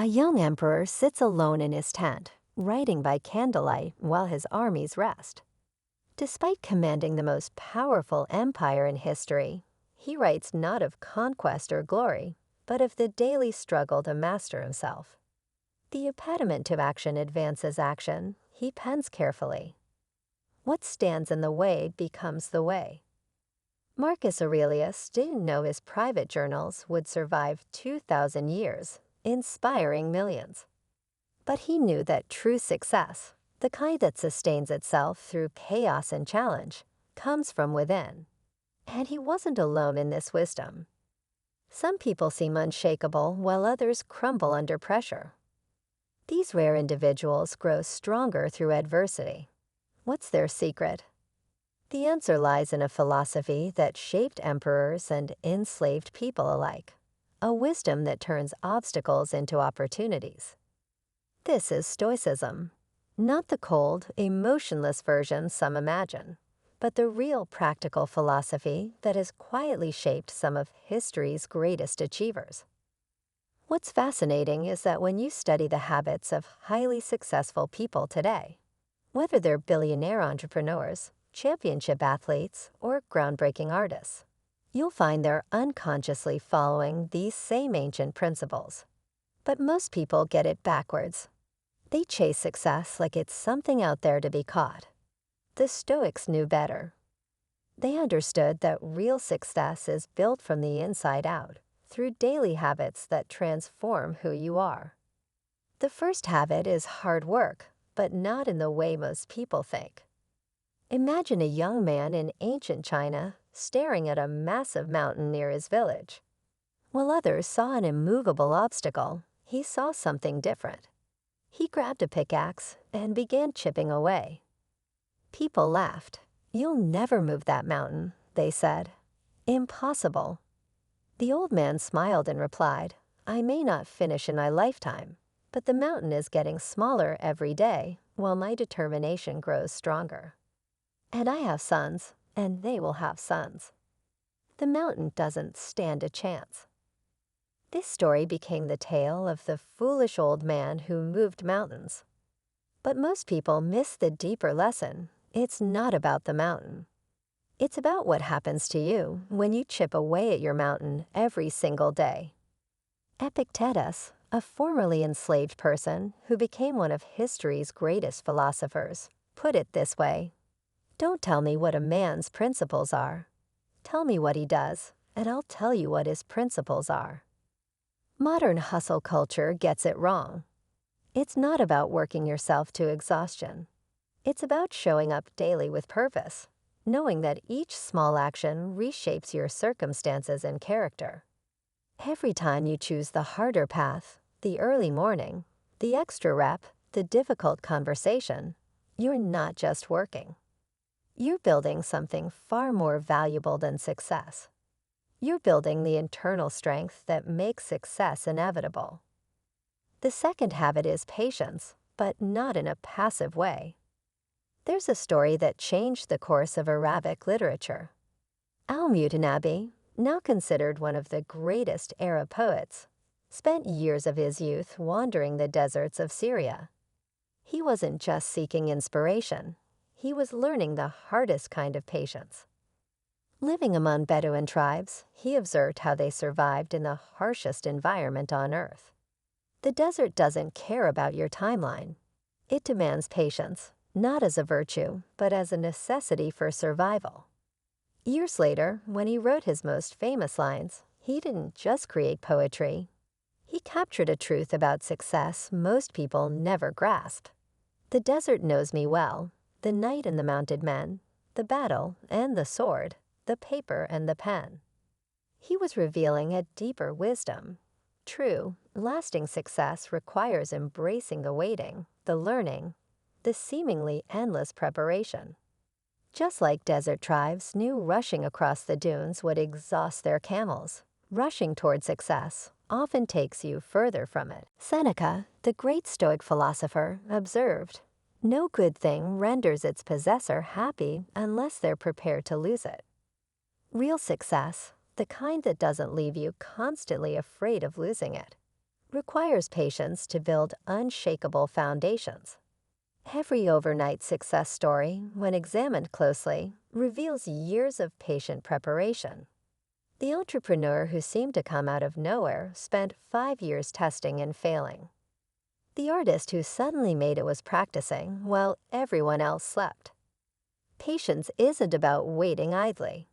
young emperor sits alone in his tent, writing by candlelight while his armies rest. Despite commanding the most powerful empire in history, he writes not of conquest or glory, but of the daily struggle to master himself. The impediment to action advances action, he pens carefully. What stands in the way becomes the way. Marcus Aurelius didn't know his private journals would survive 2,000 years, inspiring millions. But he knew that true success, the kind that sustains itself through chaos and challenge, comes from within. And he wasn't alone in this wisdom. Some people seem unshakable while others crumble under pressure. These rare individuals grow stronger through adversity. What's their secret? The answer lies in a philosophy that shaped emperors and enslaved people alike, a wisdom that turns obstacles into opportunities. This is Stoicism, not the cold, emotionless version some imagine, but the real practical philosophy that has quietly shaped some of history's greatest achievers. What's fascinating is that when you study the habits of highly successful people today, whether they're billionaire entrepreneurs, championship athletes, or groundbreaking artists, you'll find they're unconsciously following these same ancient principles. But most people get it backwards. They chase success like it's something out there to be caught. The Stoics knew better. They understood that real success is built from the inside out, through daily habits that transform who you are. The first habit is hard work, but not in the way most people think. Imagine a young man in ancient China staring at a massive mountain near his village. While others saw an immovable obstacle, he saw something different. He grabbed a pickaxe and began chipping away. People laughed. "You'll never move that mountain," they said. "Impossible." The old man smiled and replied, "I may not finish in my lifetime, but the mountain is getting smaller every day while my determination grows stronger. And I have sons, and they will have sons. The mountain doesn't stand a chance." This story became the tale of the foolish old man who moved mountains. But most people miss the deeper lesson. It's not about the mountain. It's about what happens to you when you chip away at your mountain every single day. Epictetus, a formerly enslaved person who became one of history's greatest philosophers, put it this way: "Don't tell me what a man's principles are. Tell me what he does, and I'll tell you what his principles are." Modern hustle culture gets it wrong. It's not about working yourself to exhaustion. It's about showing up daily with purpose, knowing that each small action reshapes your circumstances and character. Every time you choose the harder path, the early morning, the extra rep, the difficult conversation, you're not just working. You're building something far more valuable than success. You're building the internal strength that makes success inevitable. The second habit is patience, but not in a passive way. There's a story that changed the course of Arabic literature. Al-Mutanabbi, now considered one of the greatest Arab poets, spent years of his youth wandering the deserts of Syria. He wasn't just seeking inspiration. He was learning the hardest kind of patience. Living among Bedouin tribes, he observed how they survived in the harshest environment on earth. The desert doesn't care about your timeline. It demands patience, not as a virtue, but as a necessity for survival. Years later, when he wrote his most famous lines, he didn't just create poetry. He captured a truth about success most people never grasp. The desert knows me well, the knight and the mounted men, the battle and the sword, the paper and the pen. He was revealing a deeper wisdom. True, lasting success requires embracing the waiting, the learning, the seemingly endless preparation. Just like desert tribes knew rushing across the dunes would exhaust their camels, rushing toward success often takes you further from it. Seneca, the great Stoic philosopher, observed, "No good thing renders its possessor happy unless they're prepared to lose it." Real success, the kind that doesn't leave you constantly afraid of losing it, requires patience to build unshakable foundations. Every overnight success story, when examined closely, reveals years of patient preparation. The entrepreneur who seemed to come out of nowhere spent 5 years testing and failing. The artist who suddenly made it was practicing while everyone else slept. Patience isn't about waiting idly.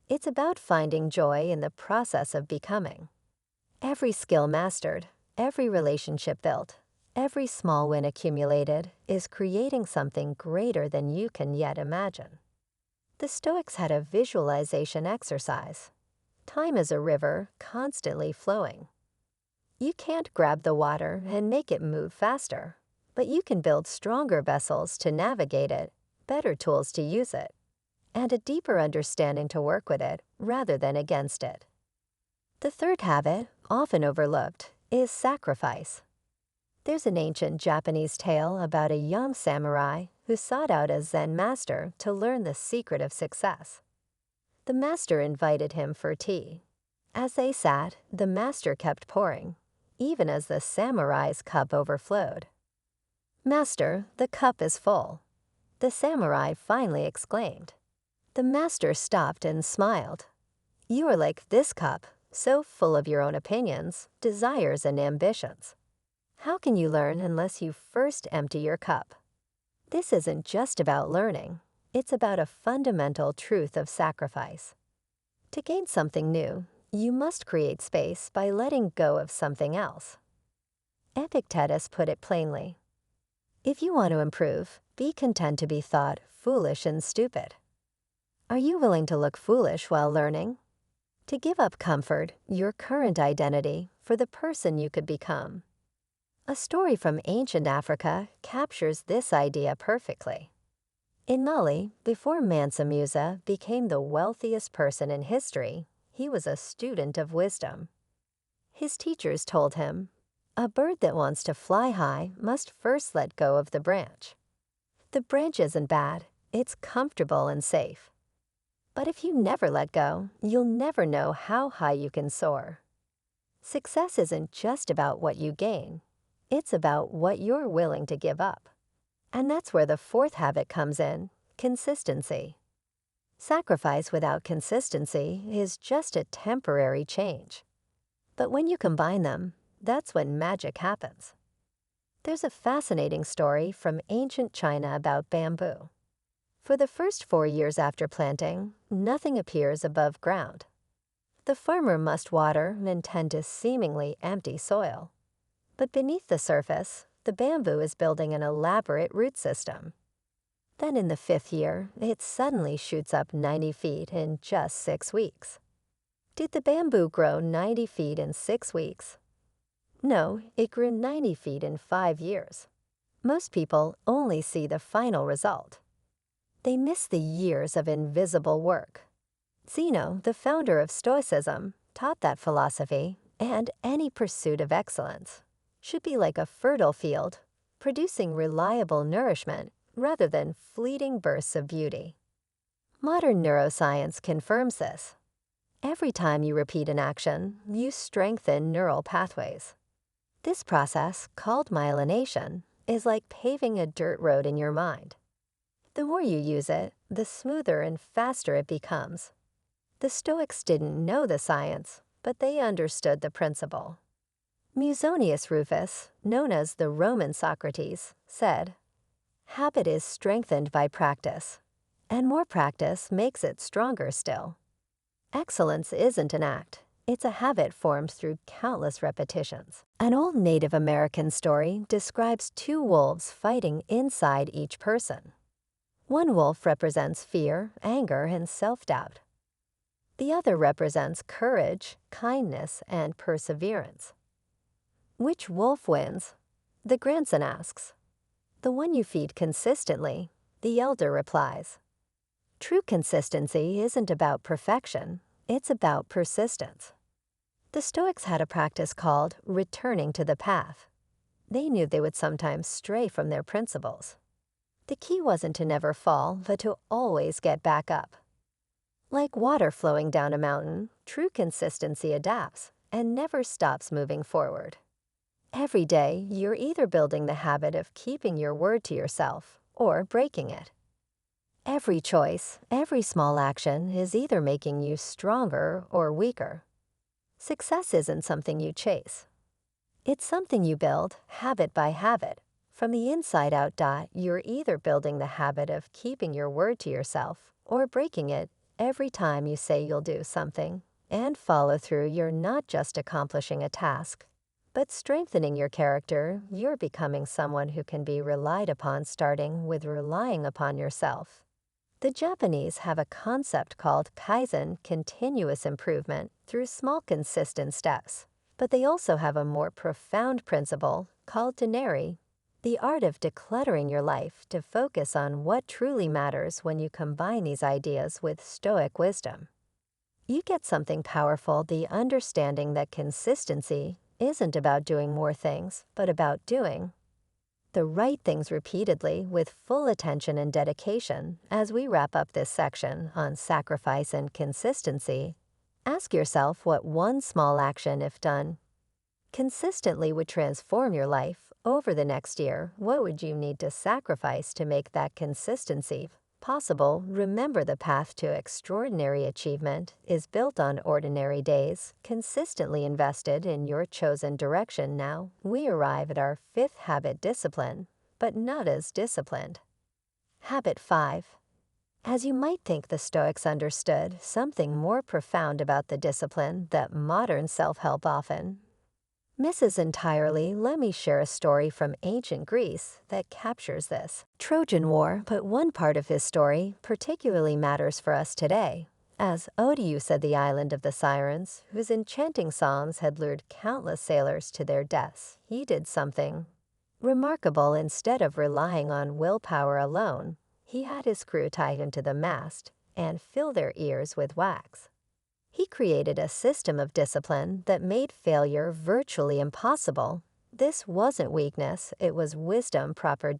It's about finding joy in the process of becoming. Every skill mastered, every relationship built, every small win accumulated is creating something greater than you can yet imagine. The Stoics had a visualization exercise. Time is a river constantly flowing. You can't grab the water and make it move faster, but you can build stronger vessels to navigate it, better tools to use it, and a deeper understanding to work with it rather than against it. The third habit, often overlooked, is sacrifice. There's an ancient Japanese tale about a young samurai who sought out a Zen master to learn the secret of success. The master invited him for tea. As they sat, the master kept pouring, even as the samurai's cup overflowed. "Master, the cup is full," the samurai finally exclaimed. The master stopped and smiled. "You are like this cup, so full of your own opinions, desires, and ambitions. How can you learn unless you first empty your cup?" This isn't just about learning. It's about a fundamental truth of sacrifice. To gain something new, you must create space by letting go of something else. Epictetus put it plainly. If you want to improve, be content to be thought foolish and stupid. Are you willing to look foolish while learning? To give up comfort, your current identity, for the person you could become? A story from ancient Africa captures this idea perfectly. In Mali, before Mansa Musa became the wealthiest person in history, he was a student of wisdom. His teachers told him, "A bird that wants to fly high must first let go of the branch. The branch isn't bad, it's comfortable and safe. But if you never let go, you'll never know how high you can soar." Success isn't just about what you gain. It's about what you're willing to give up. And that's where the fourth habit comes in, consistency. Sacrifice without consistency is just a temporary change. But when you combine them, that's when magic happens. There's a fascinating story from ancient China about bamboo. For the first 4 years after planting, nothing appears above ground. The farmer must water and tend to seemingly empty soil. But beneath the surface, the bamboo is building an elaborate root system. Then in the 5th year, it suddenly shoots up 90 feet in just 6 weeks. Did the bamboo grow 90 feet in 6 weeks? No, it grew 90 feet in 5 years. Most people only see the final result. They miss the years of invisible work. Zeno, the founder of Stoicism, taught that philosophy, and any pursuit of excellence, should be like a fertile field, producing reliable nourishment rather than fleeting bursts of beauty. Modern neuroscience confirms this. Every time you repeat an action, you strengthen neural pathways. This process, called myelination, is like paving a dirt road in your mind. The more you use it, the smoother and faster it becomes. The Stoics didn't know the science, but they understood the principle. Musonius Rufus, known as the Roman Socrates, said, "Habit is strengthened by practice, and more practice makes it stronger still." Excellence isn't an act. It's a habit formed through countless repetitions. An old Native American story describes 2 wolves fighting inside each person. One wolf represents fear, anger, and self-doubt. The other represents courage, kindness, and perseverance. Which wolf wins? The grandson asks. "The one you feed consistently," the elder replies. True consistency isn't about perfection, it's about persistence. The Stoics had a practice called returning to the path. They knew they would sometimes stray from their principles. The key wasn't to never fall, but to always get back up. Like water flowing down a mountain, true consistency adapts and never stops moving forward. Every day, you're either building the habit of keeping your word to yourself or breaking it. Every choice, every small action is either making you stronger or weaker. Success isn't something you chase. It's something you build, habit by habit. From the inside out. You're either building the habit of keeping your word to yourself or breaking it every time you say you'll do something. And follow through. You're not just accomplishing a task, but strengthening your character. You're becoming someone who can be relied upon, starting with relying upon yourself. The Japanese have a concept called kaizen, continuous improvement, through small consistent steps. But they also have a more profound principle called denari, the art of decluttering your life to focus on what truly matters. When you combine these ideas with Stoic wisdom, you get something powerful: the understanding that consistency isn't about doing more things, but about doing the right things repeatedly with full attention and dedication. As we wrap up this section on sacrifice and consistency, ask yourself what one small action, if done consistently, would transform your life over the next year. What would you need to sacrifice to make that consistency possible? Remember, the path to extraordinary achievement is built on ordinary days, consistently invested in your chosen direction. Now, we arrive at our fifth habit: discipline, but not as disciplined. Habit 5. As you might think, the Stoics understood something more profound about the discipline that modern self-help often misses entirely. Let me share a story from ancient Greece that captures this. Trojan War, but one part of his story particularly matters for us today. As Odyeu said, the island of the Sirens, whose enchanting songs had lured countless sailors to their deaths, he did something remarkable. Instead of relying on willpower alone, he had his crew tie him to the mast and fill their ears with wax. He created a system of discipline that made failure virtually impossible. This wasn't weakness, it was wisdom. Proper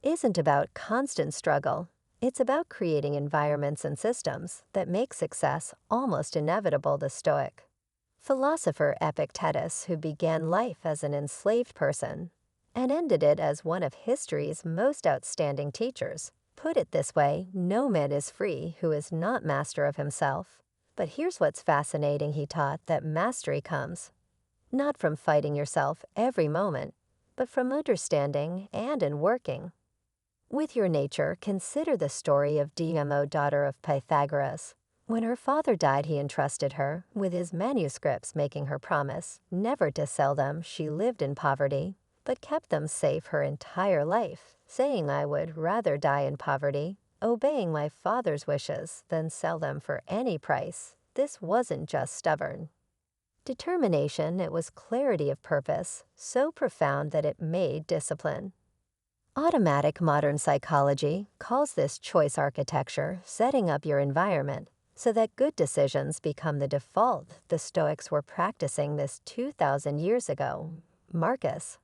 isn't about constant struggle. It's about creating environments and systems that make success almost inevitable. The Stoic philosopher Epictetus, who began life as an enslaved person and ended it as one of history's most outstanding teachers, put it this way: no man is free who is not master of himself. But here's what's fascinating: he taught that mastery comes not from fighting yourself every moment, but from understanding and in working with your nature. Consider the story of Demo, daughter of Pythagoras. When her father died, he entrusted her with his manuscripts, making her promise never to sell them. She lived in poverty, but kept them safe her entire life, saying, "I would rather die in poverty, obeying my father's wishes, than sell them for any price." This wasn't just stubborn determination, it was clarity of purpose, so profound that it made discipline automatic. Modern psychology calls this choice architecture, setting up your environment so that good decisions become the default. The Stoics were practicing this 2,000 years ago. Marcus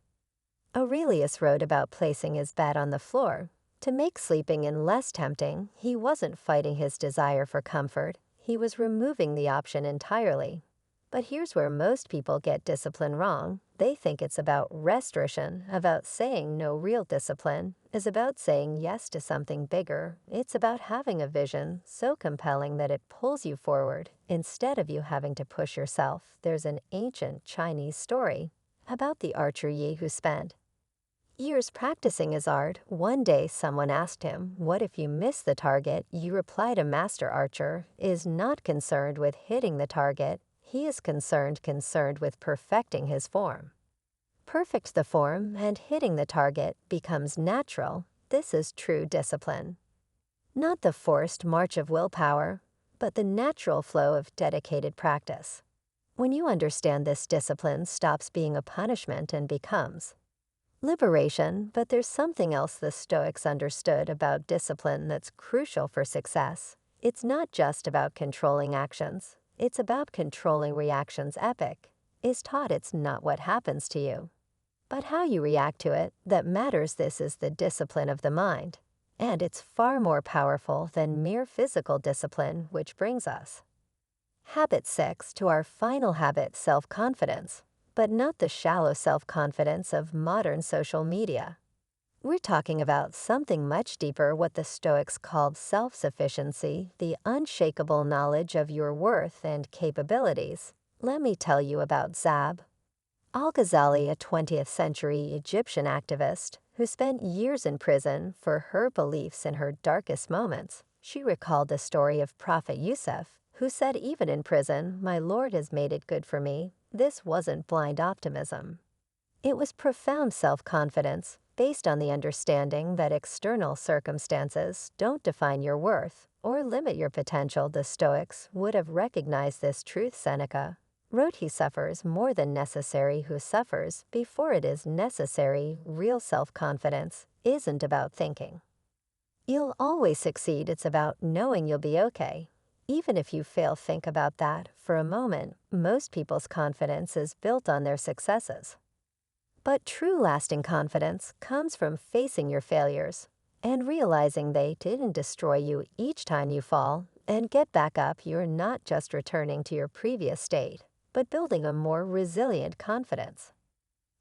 Aurelius wrote about placing his bed on the floor to make sleeping in less tempting. He wasn't fighting his desire for comfort, he was removing the option entirely. But here's where most people get discipline wrong. They think it's about restriction, about saying no. Real discipline is about saying yes to something bigger. It's about having a vision so compelling that it pulls you forward instead of you having to push yourself. There's an ancient Chinese story about the archer Yi who spent years practicing his art. One day someone asked him, "What if you miss the target?" Yi replied, "A master archer is not concerned with hitting the target. He is concerned with perfecting his form. Perfect the form, and hitting the target becomes natural." This is true discipline. Not the forced march of willpower, but the natural flow of dedicated practice. When you understand this, discipline stops being a punishment and becomes liberation. But there's something else the Stoics understood about discipline that's crucial for success. It's not just about controlling actions. It's about controlling reactions. Epictetus taught it's not what happens to you, but how you react to it, that matters. This is the discipline of the mind, and it's far more powerful than mere physical discipline, which brings us Habit 6, to our final habit: self-confidence, but not the shallow self-confidence of modern social media. We're talking about something much deeper, what the Stoics called self-sufficiency, the unshakable knowledge of your worth and capabilities. Let me tell you about Zab al-Ghazali, a 20th century Egyptian activist who spent years in prison for her beliefs in her darkest moments. She recalled the story of Prophet Yusuf, who said even in prison, "My Lord has made it good for me." This wasn't blind optimism. It was profound self-confidence based on the understanding that external circumstances don't define your worth or limit your potential. The Stoics would have recognized this truth. Seneca wrote, "He suffers more than necessary who suffers before it is necessary." Real self-confidence isn't about thinking you'll always succeed. It's about knowing you'll be okay. Even if you fail, think about that for a moment. Most people's confidence is built on their successes. But true lasting confidence comes from facing your failures and realizing they didn't destroy you. Each time you fall and get back up, you're not just returning to your previous state, but building a more resilient confidence.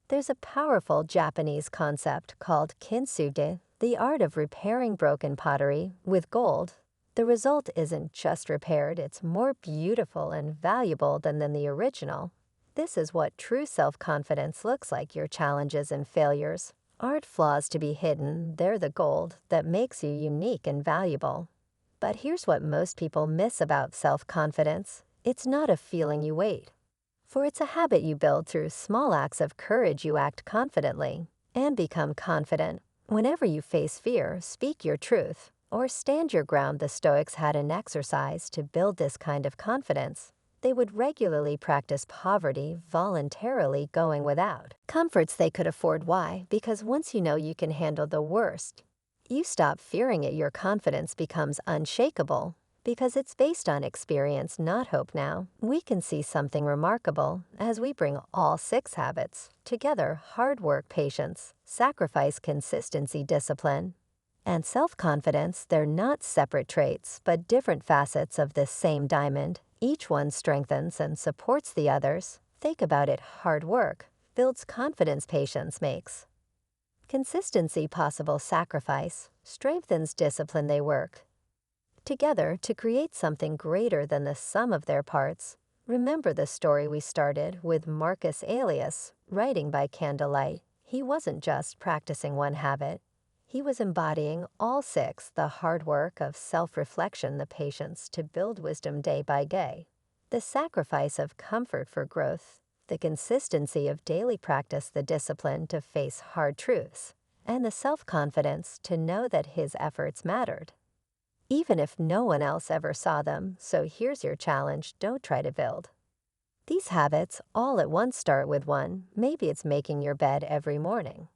There's a powerful Japanese concept called kintsugi, the art of repairing broken pottery with gold. The result isn't just repaired, it's more beautiful and valuable than the original. This is what true self-confidence looks like. Your challenges and failures aren't flaws to be hidden, they're the gold that makes you unique and valuable. But here's what most people miss about self-confidence. It's not a feeling you wait for, it's a habit you build through small acts of courage. You act confidently and become confident. Whenever you face fear, speak your truth or stand your ground. The Stoics had an exercise to build this kind of confidence. They would regularly practice poverty, voluntarily going without comforts they could afford. Why? Because once you know you can handle the worst, you stop fearing it. Your confidence becomes unshakable because it's based on experience, not hope. Now, we can see something remarkable as we bring all 6 habits together: hard work, patience, sacrifice, consistency, discipline, and self-confidence. They're not separate traits, but different facets of this same diamond. Each one strengthens and supports the others. Think about it. Hard work builds confidence, patience makes consistency possible, sacrifice strengthens discipline. They work together to create something greater than the sum of their parts. Remember the story we started with: Marcus Aurelius, writing by candlelight. He wasn't just practicing one habit, he was embodying all 6: the hard work of self-reflection, the patience to build wisdom day by day, the sacrifice of comfort for growth, the consistency of daily practice, the discipline to face hard truths, and the self-confidence to know that his efforts mattered, even if no one else ever saw them. So here's your challenge: don't try to build these habits all at once. Start with one. Maybe it's making your bed every morning,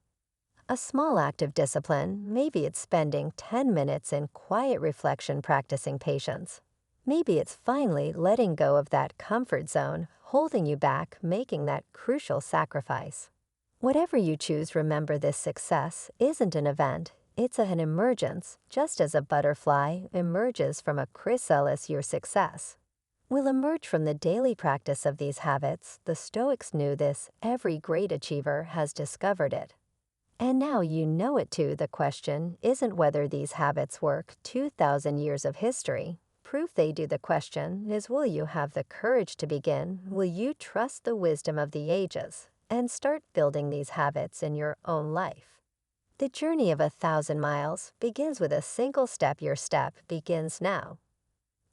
a small act of discipline. Maybe it's spending 10 minutes in quiet reflection practicing patience. Maybe it's finally letting go of that comfort zone holding you back, making that crucial sacrifice. Whatever you choose, remember this: success isn't an event, it's an emergence. Just as a butterfly emerges from a chrysalis, your success will emerge from the daily practice of these habits. The Stoics knew this. Every great achiever has discovered it. And now you know it too. The question isn't whether these habits work. 2,000 years of history proof they do. The question is, will you have the courage to begin? Will you trust the wisdom of the ages and start building these habits in your own life? The journey of 1,000 miles begins with a single step. Your step begins now.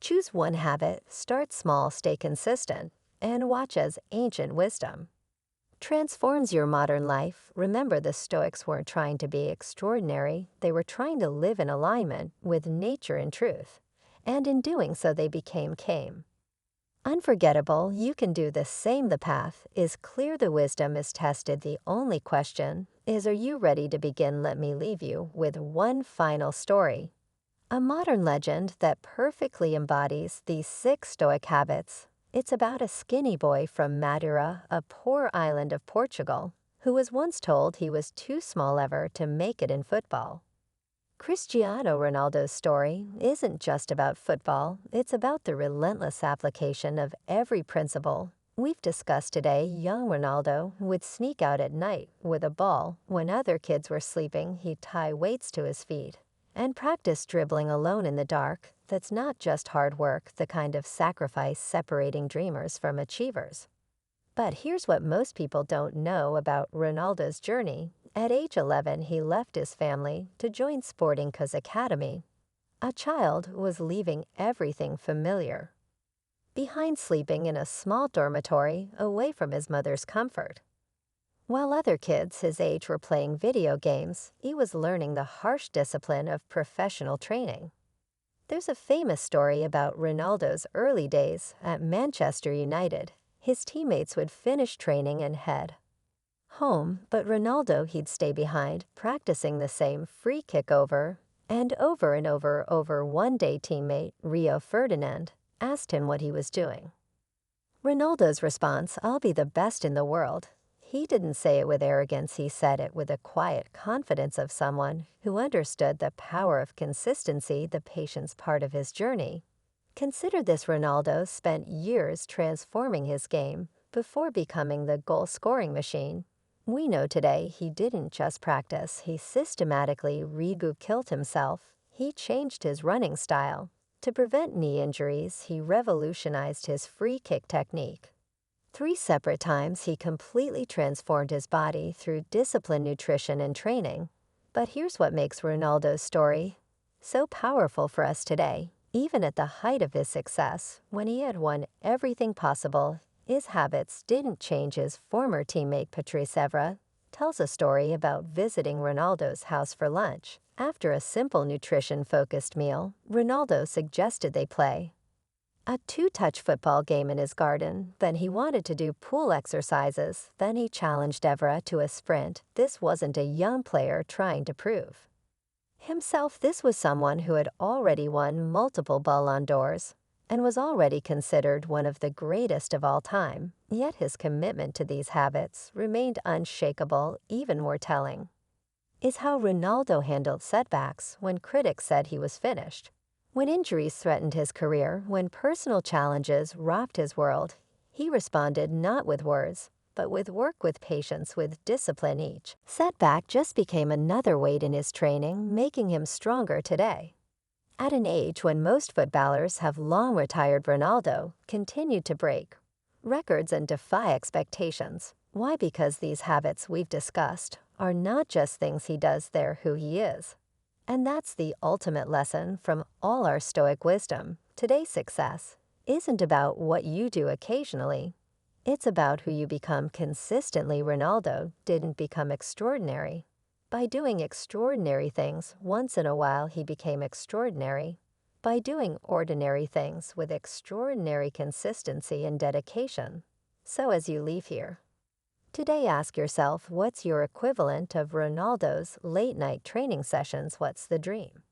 Choose one habit, start small, stay consistent, and watch as ancient wisdom transforms your modern life. Remember, the Stoics weren't trying to be extraordinary, they were trying to live in alignment with nature and truth. And in doing so, they became unforgettable. You can do the same. The path is clear, the wisdom is tested. The only question is, are you ready to begin? Let me leave you with one final story, a modern legend that perfectly embodies these 6 Stoic habits. It's about a skinny boy from Madeira, a poor island of Portugal, who was once told he was too small ever to make it in football. Cristiano Ronaldo's story isn't just about football, it's about the relentless application of every principle We've discussed today young Ronaldo would sneak out at night with a ball. When other kids were sleeping, he'd tie weights to his feet and practice dribbling alone in the dark. That's not just hard work, the kind of sacrifice separating dreamers from achievers. But here's what most people don't know about Ronaldo's journey. At age 11, he left his family to join Sporting Ka's academy. A child was leaving everything familiar behind, sleeping in a small dormitory away from his mother's comfort. While other kids his age were playing video games, he was learning the harsh discipline of professional training. There's a famous story about Ronaldo's early days at Manchester United. His teammates would finish training and head home, but Ronaldo, he'd stay behind, practicing the same free kick over and over and over. One day, teammate Rio Ferdinand asked him what he was doing. Ronaldo's response, "I'll be the best in the world." He didn't say it with arrogance, he said it with the quiet confidence of someone who understood the power of consistency, the patience part of his journey. Consider this: Ronaldo spent years transforming his game before becoming the goal-scoring machine we know today. He didn't just practice, he systematically killed himself. He changed his running style. To prevent knee injuries, he revolutionized his free kick technique. 3 separate times he completely transformed his body through disciplined nutrition and training. But here's what makes Ronaldo's story so powerful for us today. Even at the height of his success, when he had won everything possible, his habits didn't change. His former teammate Patrice Evra tells a story about visiting Ronaldo's house for lunch. After a simple nutrition-focused meal, Ronaldo suggested they play a 2-touch football game in his garden. Then he wanted to do pool exercises. Then he challenged Evra to a sprint. This wasn't a young player trying to prove himself. This was someone who had already won multiple Ballon d'Ors and was already considered one of the greatest of all time. Yet his commitment to these habits remained unshakable. Even more telling is how Ronaldo handled setbacks when critics said he was finished. When injuries threatened his career, when personal challenges rocked his world, he responded not with words, but with work, with patience, with discipline. Each setback just became another weight in his training, making him stronger today. At an age when most footballers have long retired, Ronaldo continued to break records and defy expectations. Why? Because these habits we've discussed are not just things he does, they're who he is. And that's the ultimate lesson from all our Stoic wisdom. Today's success isn't about what you do occasionally. It's about who you become consistently. Ronaldo didn't become extraordinary by doing extraordinary things. Once in a while, he became extraordinary by doing ordinary things with extraordinary consistency and dedication. So as you leave here today, ask yourself, what's your equivalent of Ronaldo's late-night training sessions? What's the dream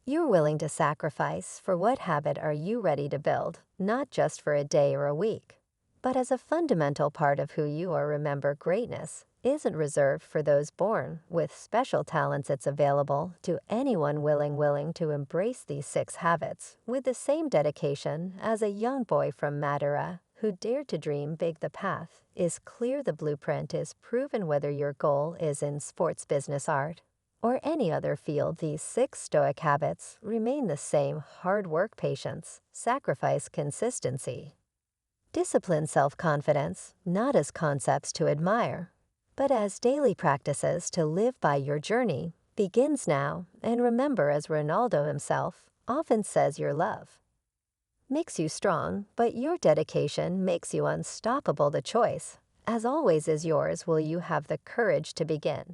you're willing to sacrifice? For what habit are you ready to build, not just for a day or a week, but as a fundamental part of who you are? Remember, greatness isn't reserved for those born with special talents. It's available to anyone willing to embrace these 6 habits with the same dedication as a young boy from Madeira who dared to dream big. The path is clear, the blueprint is proven. Whether your goal is in sports, business, art, or any other field, these 6 Stoic habits remain the same: hard work, patience, sacrifice, consistency, discipline, self-confidence, not as concepts to admire, but as daily practices to live by. Your journey begins now, and remember, as Ronaldo himself often says, your love makes you strong, but your dedication makes you unstoppable. The choice, as always, is yours. Will you have the courage to begin?